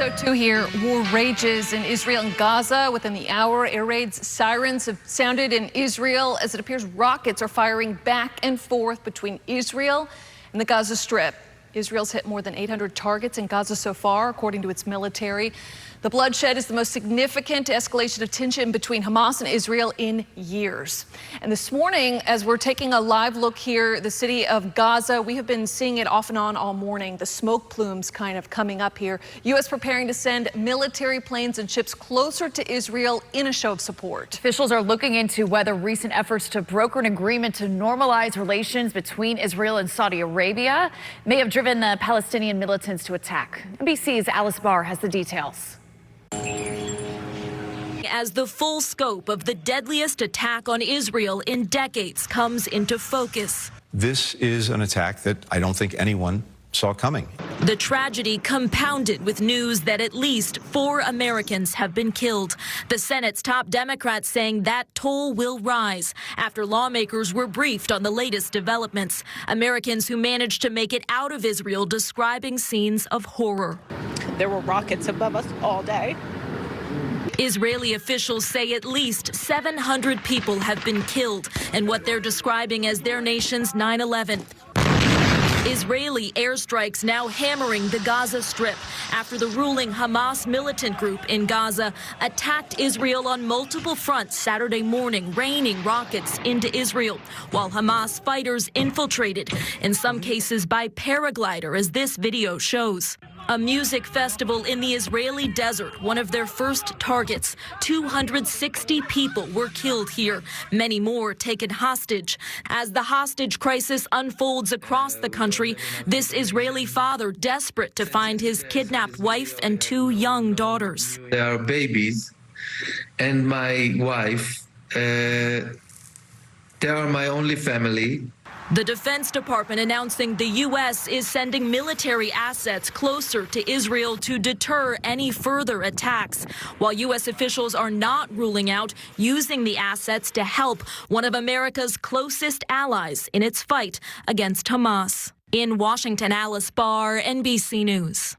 Go to here, war rages in Israel and Gaza. Within the hour, air raids, sirens have sounded in Israel as it appears rockets are firing back and forth between Israel and the Gaza Strip. Israel's hit more than 800 targets in Gaza so far, according to its military. The bloodshed is the most significant escalation of tension between Hamas and Israel in years. And this morning, as we're taking a live look here, the city of Gaza, we have been seeing it off and on all morning. The smoke plumes kind of coming up here. U.S. preparing to send military planes and ships closer to Israel in a show of support. Officials are looking into whether recent efforts to broker an agreement to normalize relations between Israel and Saudi Arabia may have driven the Palestinian militants to attack. NBC's Alice Barr has the details. As the full scope of the deadliest attack on Israel in decades comes into focus. This is an attack that I don't think anyone saw coming. The tragedy compounded with news that at least 4 Americans have been killed. The Senate's top Democrats saying that toll will rise after lawmakers were briefed on the latest developments. Americans who managed to make it out of Israel describing scenes of horror. There were rockets above us all day. Israeli officials say at least 700 people have been killed in what they're describing as their nation's 9/11. Israeli airstrikes now hammering the Gaza Strip after the ruling Hamas militant group in Gaza attacked Israel on multiple fronts Saturday morning, raining rockets into Israel, while Hamas fighters infiltrated, in some cases by paraglider, as this video shows. A music festival in the Israeli desert, one of their first targets. 260 people were killed here, many more taken hostage. As the hostage crisis unfolds across the country, this Israeli father desperate to find his kidnapped wife and 2 young daughters. They are babies, and my wife, they are my only family. The Defense Department announcing the U.S. is sending military assets closer to Israel to deter any further attacks, while U.S. officials are not ruling out using the assets to help one of America's closest allies in its fight against Hamas. In Washington, Alice Barr, NBC News.